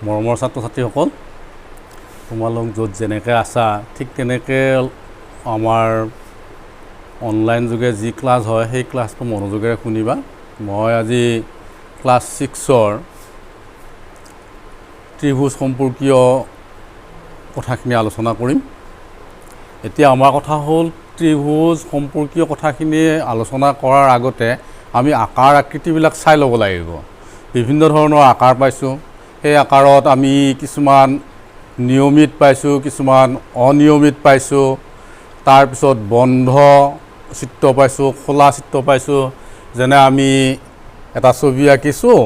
মৰমৰ ছাত্ৰ-ছাত্ৰীসকল, তোমালোক য'ত যেনেকৈ আছা ঠিক তেনেকৈ আমাৰ অনলাইন যোগে যি ক্লাছ হয় সেই ক্লাছটো মনোযোগেৰে শুনিবা। মই আজি ক্লাছ 6ৰ ত্ৰিভুজ সম্পৰ্কীয় কথাখিনি আলোচনা কৰিম। এতিয়া আমাৰ কথা হ'ল ত্ৰিভুজ সম্পৰ্কীয় কথাখিনি আলোচনা কৰাৰ আগতে আমি আকাৰ আকৃতিবিলাক চাই ল'ব লাগিব। বিভিন্ন ধৰণৰ আকাৰ পাইছোঁ, সেই আকাৰত আমি কিছুমান নিয়মিত পাইছোঁ, কিছুমান অনিয়মিত পাইছোঁ, তাৰপিছত বন্ধ চিত্ৰ পাইছোঁ, খোলা চিত্ৰ পাইছোঁ। যেনে আমি এটা ছবি আঁকিছোঁ,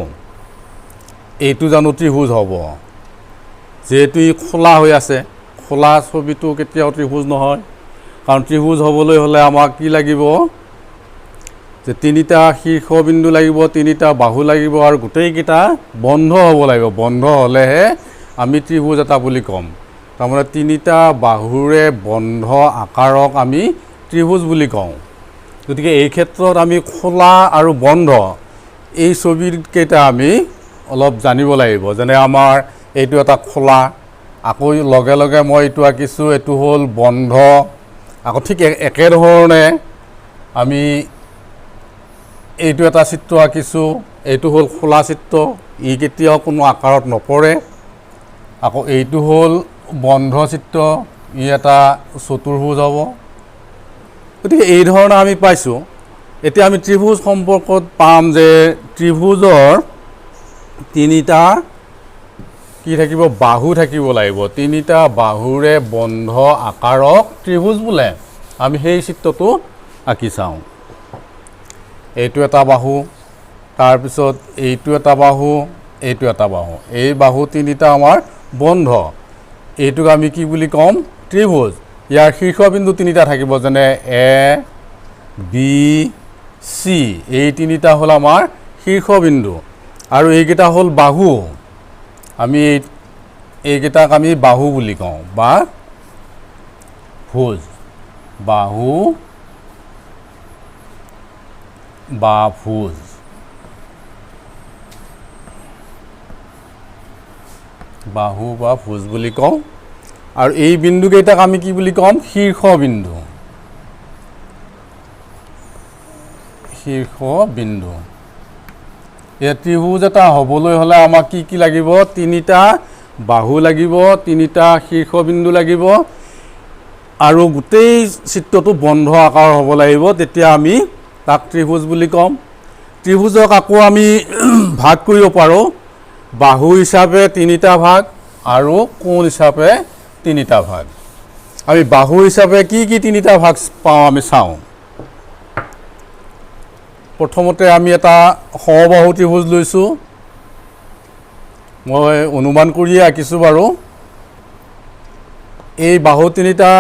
এইটো জানো ত্ৰিভুজ হ'ব? যিহেতু ই খোলা হৈ আছে, খোলা ছবিটো কেতিয়াও ত্ৰিভুজ নহয়। কাৰণ ত্ৰিভুজ হ'বলৈ হ'লে আমাক কি লাগিব? যে তিনিটা শীৰ্ষবিন্দু লাগিব, তিনিটা বাহু লাগিব আৰু গোটেইকেইটা বন্ধ হ'ব লাগিব। বন্ধ হ'লেহে আমি ত্ৰিভুজ এটা বুলি ক'ম। তাৰমানে তিনিটা বাহুৰে বন্ধ আকাৰক আমি ত্ৰিভুজ বুলি কওঁ। গতিকে এই ক্ষেত্ৰত আমি খোলা আৰু বন্ধ এই ছবিকেইটা আমি অলপ জানিব লাগিব। যেনে আমাৰ এইটো এটা খোলা, আকৌ লগে লগে মই এইটো আঁকিছোঁ, এইটো হ'ল বন্ধ। আকৌ ঠিক একেধৰণে আমি এইটো এটা চিত্ৰ আঁকিছোঁ, এইটো হ'ল খোলা চিত্ৰ, ই কেতিয়াও কোনো আকাৰত নপৰে। আকৌ এইটো হ'ল বন্ধ চিত্ৰ, ই এটা চতুৰ্ভুজ হ'ব। গতিকে এই ধৰণে আমি পাইছোঁ। এতিয়া আমি ত্ৰিভুজ সম্পৰ্কত পাম যে ত্ৰিভুজৰ তিনিটা কি থাকিব? বাহু থাকিব লাগিব। তিনিটা বাহুৰে বন্ধ আকাৰক ত্ৰিভুজ বোলে। আমি সেই চিত্ৰটো আঁকি চাওঁ। এইটো এটা বাহু, তাৰপিছত এইটো এটা বাহু, এইটো এটা বাহু। এই বাহু তিনিটা আমাৰ বন্ধ। এইটোক আমি কি বুলি ক'ম? ত্ৰিভুজ। ইয়াৰ শীৰ্ষবিন্দু তিনিটা থাকিব, যেনে এ, বি, চি। এই তিনিটা হ'ল আমাৰ শীৰ্ষবিন্দু আৰু এইকেইটা হ'ল বাহু। আমি এইকেইটাক আমি বাহু বুলি কওঁ বা ভুজ। বাহু বা ভুজ। বাহু বা ভুজ বুলি কওঁ। আৰু এই বিন্দুকেইটাক আমি কি বুলি ক'ম? শীৰ্ষবিন্দু। শীৰ্ষবিন্দু। এই ত্ৰিভুজ এটা হ'বলৈ হ'লে আমাক কি কি লাগিব? তিনিটা বাহু লাগিব, তিনিটা শীৰ্ষবিন্দু লাগিব আৰু গোটেই চিত্ৰটো বন্ধ আকাৰৰ হ'ব লাগিব। তেতিয়া আমি তাক ত্ৰিভুজ বুলি ক'ম। ত্ৰিভুজক আকৌ আমি ভাগ কৰিব পাৰোঁ। বাহু হিচাপে তিনিটা ভাগ আৰু কোণ হিচাপে তিনিটা ভাগ। আমি বাহু হিচাপে কি কি তিনিটা ভাগ পাওঁ আমি চাওঁ। প্ৰথমতে আমি এটা সমবাহু ত্ৰিভুজ লৈছোঁ। মই অনুমান কৰিয়ে আঁকিছোঁ বাৰু। এই বাহু তিনিটা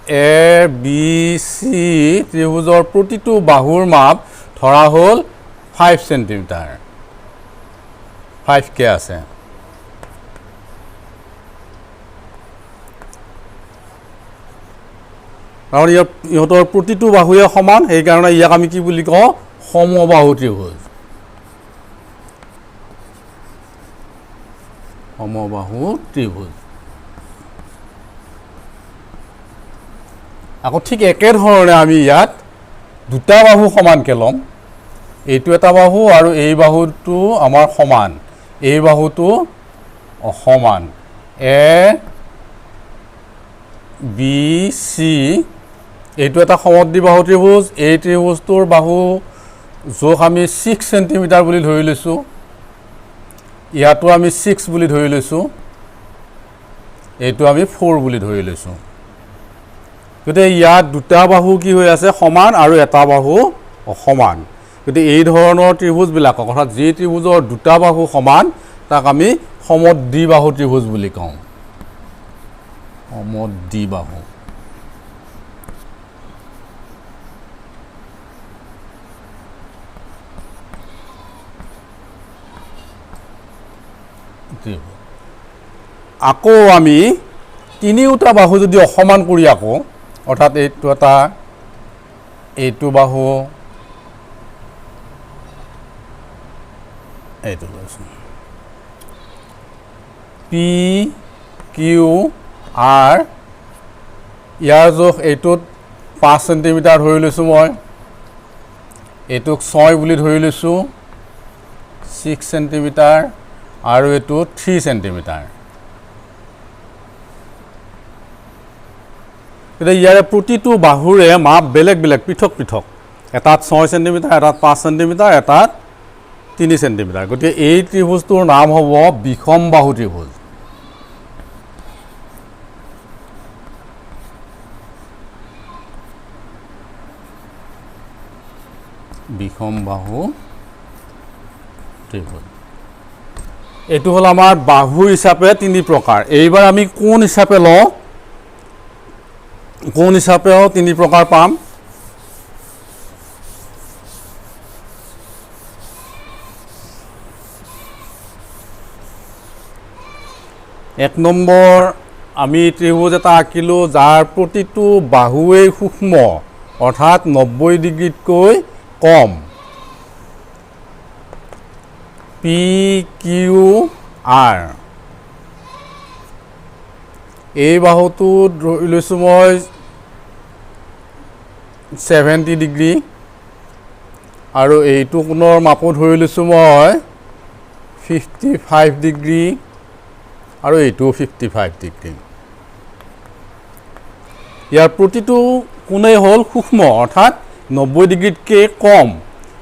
এ, বি, চি ত্ৰিভুজৰ প্ৰতিটো বাহুৰ মাপ ধৰা হ'ল 5 চেণ্টিমিটাৰ। 5K আছে। কাৰণ ইহঁতৰ প্ৰতিটো বাহুৱে সমান, সেইকাৰণে ইয়াক আমি কি বুলি কওঁ? সমবাহু ত্ৰিভুজ। সমবাহু ত্ৰিভুজ। আকৌ ঠিক একেধৰণে আমি ইয়াত দুটা বাহু সমানকৈ ল'ম। এইটো এটা বাহু আৰু এই বাহুটো আমাৰ সমান, এই বাহুটো অসমান। এ, বি, চি এইটো এটা সমদ্বিবাহু ত্ৰিভুজ। এই ত্ৰিভুজটোৰ বাহু জোখ আমি 6 চেণ্টিমিটাৰ বুলি ধৰি লৈছোঁ। ইয়াতো আমি 6 বুলি ধৰি লৈছোঁ, এইটো আমি 4 বুলি ধৰি লৈছোঁ। গতিকে ইয়াত দুটা বাহু কি হৈ আছে? সমান আৰু এটা বাহু অসমান। গতিকে এই ধৰণৰ ত্ৰিভুজবিলাকক, অৰ্থাৎ যি ত্ৰিভুজৰ দুটা বাহু সমান, তাক আমি সমদ্বিবাহু ত্ৰিভুজ বুলি কওঁ। সমদ্বিবাহু। আকৌ আমি তিনিওটা বাহু যদি অসমান কৰি আঁকো, অৰ্থাৎ এইটো এটা, এইটো বাহু, এইটো লৈছোঁ, পি কিউ আৰ ইয়াৰ জোখ এইটোত 5 চেণ্টিমিটাৰ ধৰি লৈছোঁ মই এইটোক 6 বুলি ধৰি লৈছোঁ 6 চেণ্টিমিটাৰ আৰু এইটো 3 চেণ্টিমিটাৰ এতিয়া ইয়াৰে প্ৰতিটো বাহুৰে মাপ বেলেগ বেলেগ পৃথক পৃথক এটাত 6 চেণ্টিমিটাৰ এটাত 5 চেণ্টিমিটাৰ এটাত 3 চেণ্টিমিটাৰ গতিকে এই ত্ৰিভুজটোৰ নাম হ'ব বিষম বাহু ত্ৰিভুজ বিষম বাহু ত্ৰিভুজ এইটো হ'ল আমাৰ বাহু হিচাপে 3 প্ৰকাৰ এইবাৰ আমি কোণ হিচাপে লওঁ কোণ হিচাপেও 3 প্ৰকাৰ পাম এক নম্বৰ আমি ত্ৰিভুজ এটা আঁকিলোঁ যাৰ প্ৰতিটো বাহুৱেই সূক্ষ্ম অৰ্থাৎ 90 ডিগ্ৰীতকৈ কম পি কিউ আৰ এই বাহুটো ধৰি লৈছোঁ মই 70 ডিগ্ৰী আৰু এইটো কোণৰ মাপো ধৰি লৈছোঁ মই 55 ডিগ্ৰী আৰু এইটো 55 ডিগ্ৰী ইয়াৰ প্ৰতিটো কোণেই হ'ল সূক্ষ্ম অৰ্থাৎ 90 ডিগ্ৰীতকৈ কম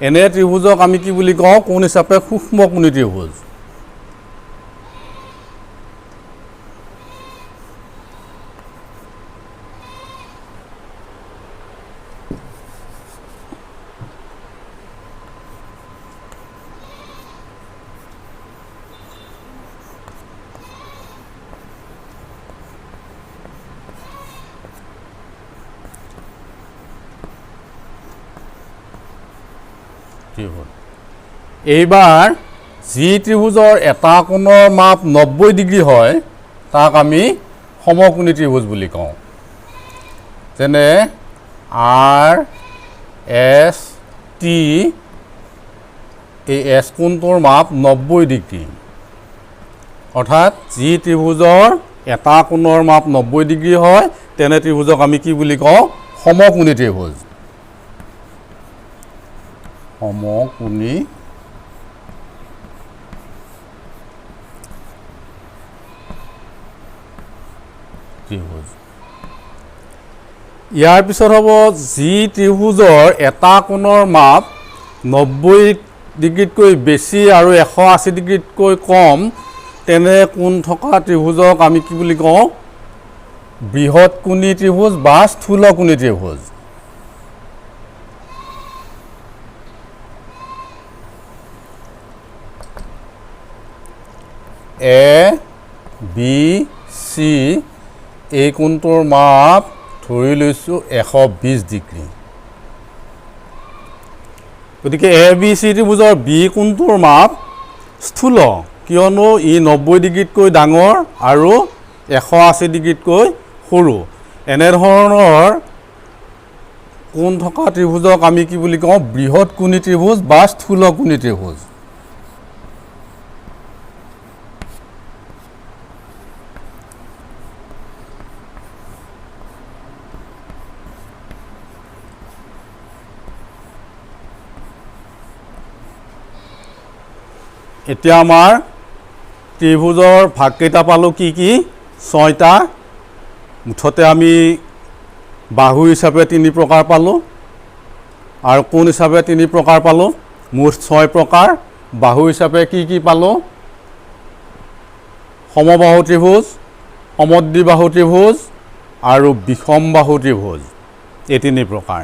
এনে ত্ৰিভুজক আমি কি বুলি কওঁ কোণ হিচাপে সূক্ষ্মকোণী ত্ৰিভুজ এইবাৰ যি ত্ৰিভুজৰ এটা কোণৰ মাপ 90 ডিগ্ৰী হয় তাক আমি সমকোণী ত্ৰিভুজ বুলি কওঁ যেনে আৰ এছ টি এই এছ কোণটোৰ মাপ 90 ডিগ্ৰী অৰ্থাৎ যি ত্ৰিভুজৰ এটা কোণৰ মাপ 90 ডিগ্ৰী হয় তেনে ত্ৰিভুজক আমি কি বুলি কওঁ সমকোণী ত্ৰিভুজ সমকোণী ত্ৰিভুজ ইয়াৰ পিছত হ'ব যি ত্ৰিভুজৰ এটা কোণৰ মাপ 90 ডিগ্ৰীতকৈ বেছি আৰু 180 ডিগ্ৰীতকৈ কম তেনে কোণ থকা ত্ৰিভুজক আমি কি বুলি কওঁ বৃহৎকোণী ত্ৰিভুজ বা স্থূলকোণী ত্ৰিভুজ এ বি চি এই কোণটোৰ মাপ ধৰি লৈছোঁ 120 ডিগ্ৰী গতিকে এ বি চি ত্ৰিভুজৰ বি কোণটোৰ মাপ স্থূল কিয়নো ই 90 ডিগ্ৰীতকৈ ডাঙৰ আৰু 180 ডিগ্ৰীতকৈ সৰু এনেধৰণৰ কোণ থকা ত্ৰিভুজক আমি কি বুলি কওঁ বৃহৎকোণী ত্ৰিভুজ বা স্থূলকোণী ত্ৰিভুজ এতিয়া আমাৰ ত্ৰিভুজৰ ভাগকেইটা পালোঁ কি কি 6টা মুঠতে আমি বাহু হিচাপে 3 প্ৰকাৰ পালোঁ আৰু কোণ হিচাপে 3 প্ৰকাৰ পালোঁ মুঠ 6 প্ৰকাৰ বাহু হিচাপে কি পালোঁ সমবাহু ত্ৰিভুজ সমদ্বিবাহু ত্ৰিভুজ আৰু বিষম বাহু ত্ৰিভুজ এই 3 প্ৰকাৰ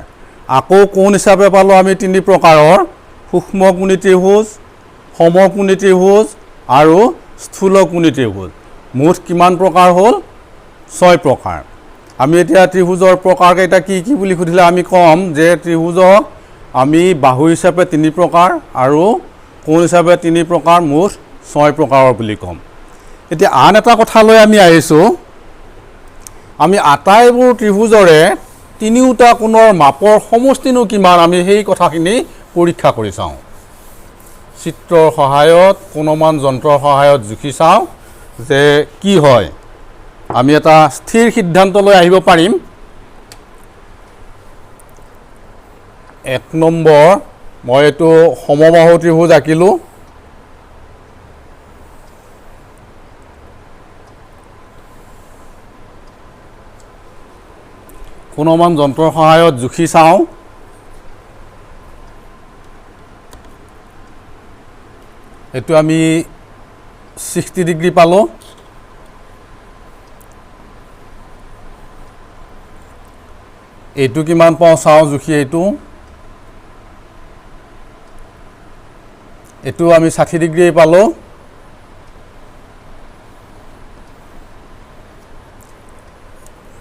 আকৌ কোণ হিচাপে পালোঁ আমি 3 প্ৰকাৰৰ সূক্ষ্মকোণী ত্ৰিভুজ সমকোণী ত্ৰিভুজ আৰু স্থূলকোণী ত্ৰিভুজ মুঠ কিমান প্ৰকাৰ হ'ল 6 প্ৰকাৰ আমি এতিয়া ত্ৰিভুজৰ প্ৰকাৰকেইটা কি বুলি সুধিলে আমি ক'ম যে ত্ৰিভুজক আমি বাহু হিচাপে 3 প্ৰকাৰ আৰু কোণ হিচাপে 3 প্ৰকাৰ মুঠ 6 প্ৰকাৰৰ বুলি ক'ম এতিয়া আন এটা কথালৈ আমি আহিছোঁ আমি আটাইবোৰ ত্ৰিভুজৰে তিনিওটা কোণৰ মাপৰ সমষ্টিনো কিমান আমি সেই কথাখিনি পৰীক্ষা কৰি চাওঁ চিত্ৰৰ সহায়ত কোণমান যন্ত্ৰৰ সহায়ত জুখি চাওঁ যে কি হয় আমি এটা স্থিৰ সিদ্ধান্তলৈ আহিব পাৰিম। 1 নম্বৰ মই এইটো সমবাহু ত্ৰিভুজ আঁকিলোঁ। কোণমান যন্ত্ৰৰ সহায়ত জুখি চাওঁ। এইটো আমি 60 ডিগ্ৰী পালোঁ। এইটো কিমান পাওঁ চাওঁ জুখি। এইটো আমি 60 ডিগ্ৰী পালোঁ।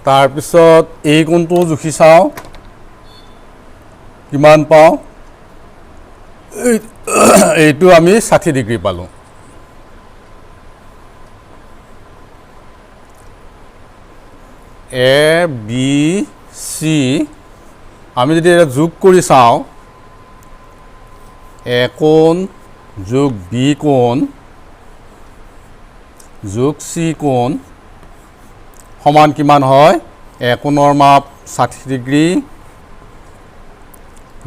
তাৰপিছত এই কোণটো জুখি চাওঁ কিমান পাওঁ। এইটো আমি 60 ডিগ্ৰী পালোঁ। এ বি চি আমি যদি এটা যোগ কৰি চাওঁ, এ কোণ যোগ বি কোণ যোগ চি কোণ সমান কিমান হয়? এ কোণৰ মাপ 60 ডিগ্ৰী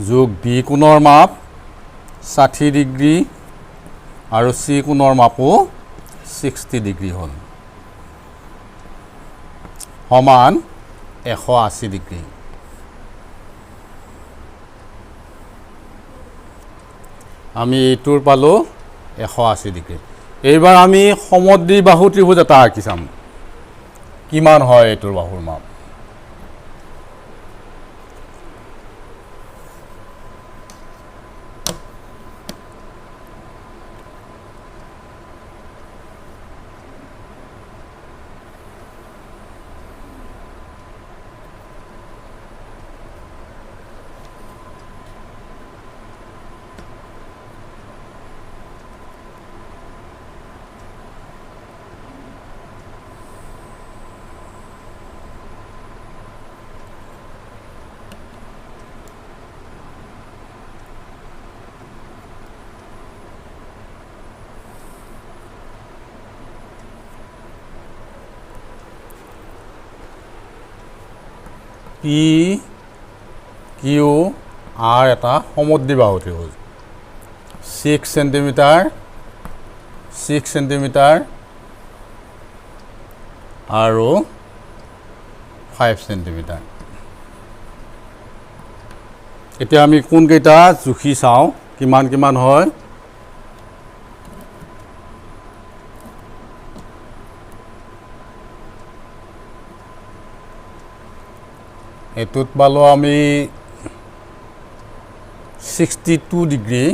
যোগ বি কোণৰ মাপ 60 ডিগ্ৰী আৰু চি কোণৰ মাপো 60 ডিগ্ৰী হ'ল, সমান 180 ডিগ্ৰী। আমি এইটোৰ পালোঁ 180 ডিগ্ৰী। এইবাৰ আমি সমদ্বিবাহু ত্ৰিভুজ এটা আঁকি চাম কিমান হয় এইটোৰ বাহুৰ মাপ। পি কিউ আৰ এটা সমদ্বিবাহু ত্ৰিভুজ। 6 চেণ্টিমিটাৰ 6 চেণ্টিমিটাৰ আৰু 5 চেণ্টিমিটাৰ। এতিয়া আমি কোণকেইটা জুখি চাওঁ কিমান কিমান হয়। এইটোত পালোঁ আমি 62 ডিগ্ৰী।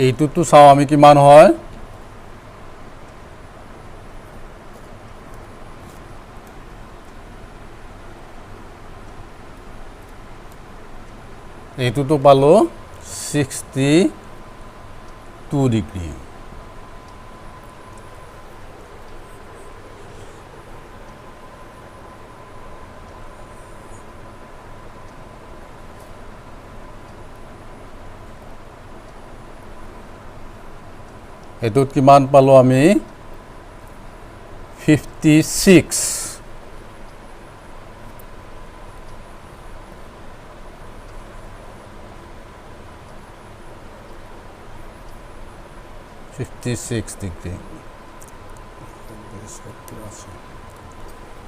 এইটোতো চাওঁ আমি কিমান হয়। এইটোতো পালোঁ 62 ডিগ্ৰী। এইটোত কিমান পালোঁ আমি 56। ডিগ্ৰী।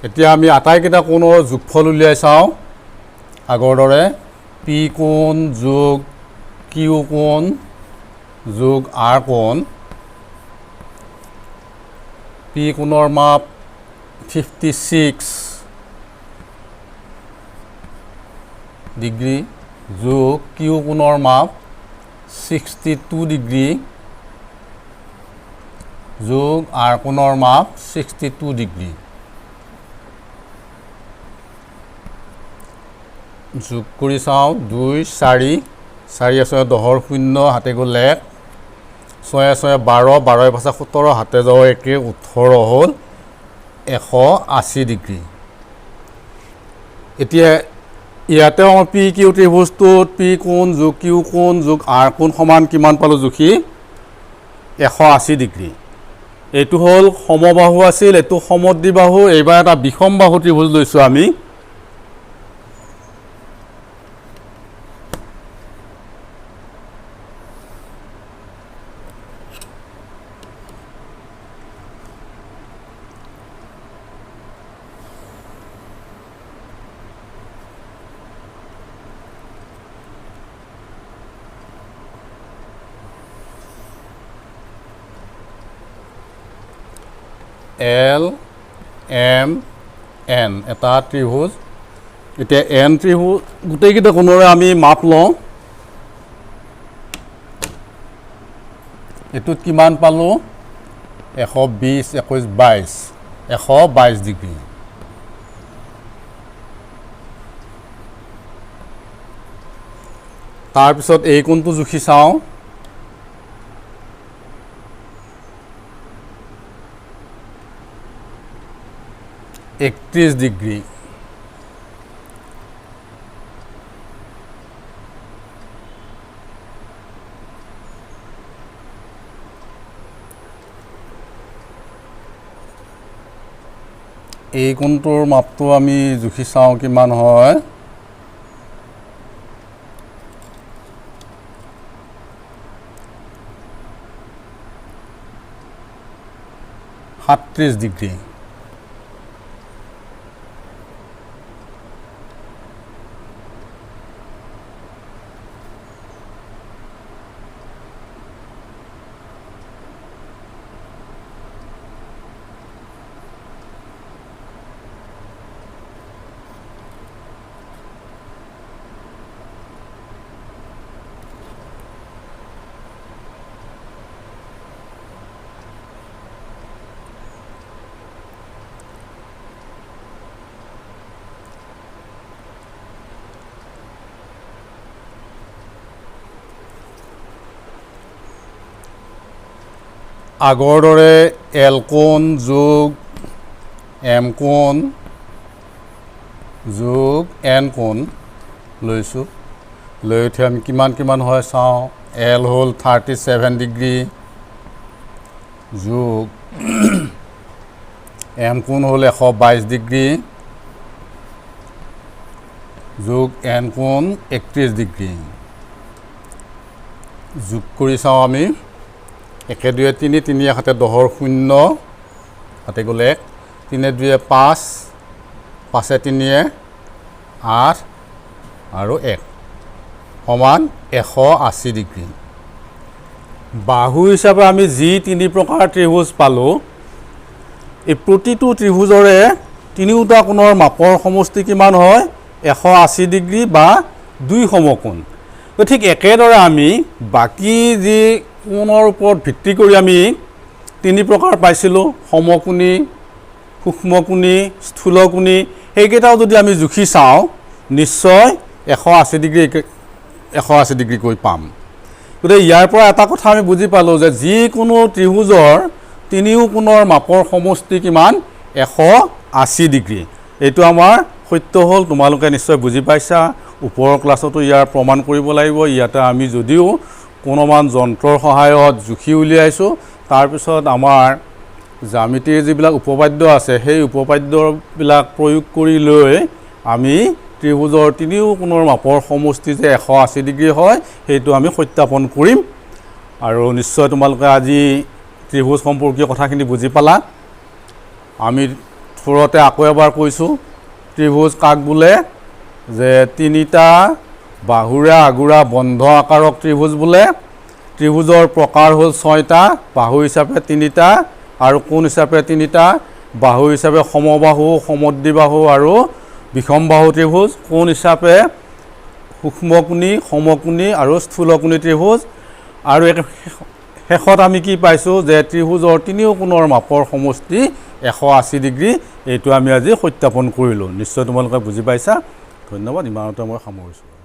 এতিয়া আমি আটাইকেইটা কোণৰ যোগফল উলিয়াই চাওঁ আগৰ দৰে। পি কোণ যোগ কিউ কোণ যোগ আৰ কোণ। পি কোণৰ মাপ 56 ডিগ্ৰী যোগ কিউ কোণৰ মাপ 62 ডিগ্ৰী যোগ আৰ কোণৰ মাপ 62 ডিগ্ৰী। যোগ কৰি চাওঁ 2 4 4 6 10 0 হাতে গ'ল 1 6 6 12 12 5 17 হাতে যাব 1 18 হ'ল 180 ডিগ্ৰী। এতিয়া ইয়াতে আমাৰ পি কিউ ত্ৰিভুজটোত পি কোণ যোগ কিউ কোণ যোগ আৰ কোণ সমান কিমান পালোঁ জুখি 180 ডিগ্ৰী। এইটো হ'ল সমবাহু আছিল, এইটো সমদ্বিবাহু। এইবাৰ এটা বিষমবাহু ত্ৰিভুজ লৈছোঁ আমি। L M N এটা ত্ৰিভুজ। এতিয়া N ত্ৰিভুজ গোটেইকেইটা কোণৰে আমি মাপ লওঁ। এইটোত কিমান পালোঁ? 120, 21, 22, 122 ডিগ্ৰী। তাৰপিছত এই কোণটো জুখি চাওঁ। (31 ডিগ্ৰী) এই কোণটোৰ মাপটো আমি জুখি চাওঁ কিমান হয়। (37 ডিগ্ৰী) আগৰ দৰে L কোণ যোগ M কোণ যোগ N কোণ লৈছোঁ। লৈ উঠি আমি কিমান হয় চাওঁ। L হ'ল 37 ডিগ্ৰী যোগ M কোণ হ'ল 122 ডিগ্ৰী যোগ N কোণ 31 ডিগ্ৰী। যোগ কৰি চাওঁ আমি। 1 2 3, 3 1 10 0 হাতে গ'লে 1, 3 2 5, 5 3 8 আৰু 1 সমান 180 ডিগ্ৰী। বাহু হিচাপে আমি যি 3 প্ৰকাৰ ত্ৰিভুজ পালোঁ, এই প্ৰতিটো ত্ৰিভুজৰে তিনিওটা কোণৰ মাপৰ সমষ্টি কিমান হয়? 180 ডিগ্ৰী বা 2 সমকোণ। ঠিক একেদৰে আমি বাকী যি কোণৰ ওপৰত ভিত্তি কৰি আমি 3 প্ৰকাৰ পাইছিলোঁ, সমকোণী, সূক্ষ্মকোণী, স্থূলকোণী, সেইকেইটাও যদি আমি জুখি চাওঁ নিশ্চয় 180 ডিগ্ৰী কৈ পাম। গতিকে ইয়াৰ পৰা এটা কথা আমি বুজি পালোঁ যে যিকোনো ত্ৰিভুজৰ তিনিও কোণৰ মাপৰ সমষ্টি কিমান? 180 ডিগ্ৰী। এইটো আমাৰ সত্য হ'ল। তোমালোকে নিশ্চয় বুজি পাইছা। ওপৰৰ ক্লাছতো ইয়াৰ প্ৰমাণ কৰিব লাগিব। ইয়াতে আমি যদিও কোনোমান যন্ত্ৰৰ সহায়ত জুখি উলিয়াইছোঁ, তাৰপিছত আমাৰ জ্যামিতিৰ যিবিলাক উপপাদ্য আছে সেই উপপাদ্যবিলাক প্ৰয়োগ কৰি লৈ আমি ত্ৰিভুজৰ তিনিও কোণৰ মাপৰ সমষ্টি যে 180 ডিগ্ৰী হয় সেইটো আমি সত্যাপন কৰিম। আৰু নিশ্চয় তোমালোকে আজি ত্ৰিভুজ সম্পৰ্কীয় কথাখিনি বুজি পালা। আমি থোৰতে আকৌ এবাৰ কৈছোঁ, ত্ৰিভুজ কাক বোলে? যে 3টা বাহুৰে আগুৰা বন্ধ আকাৰক ত্ৰিভুজ বোলে। ত্ৰিভুজৰ প্ৰকাৰ হ'ল 6টা, বাহু হিচাপে 3টা আৰু কোণ হিচাপে 3টা। বাহু হিচাপে সমবাহু, সমদ্বিবাহু আৰু বিষমবাহু ত্ৰিভুজ। কোণ হিচাপে সূক্ষ্মকোণী, সমকোণী আৰু স্থূলকোণী ত্ৰিভুজ। আৰু শেষত আমি কি পাইছোঁ? যে ত্ৰিভুজৰ তিনিও কোণৰ মাপৰ সমষ্টি 180 ডিগ্ৰী। এইটো আমি আজি সত্যাপন কৰিলোঁ। নিশ্চয় তোমালোকে বুজি পাইছা। ধন্যবাদ। ইমানতে মই সামৰিছোঁ।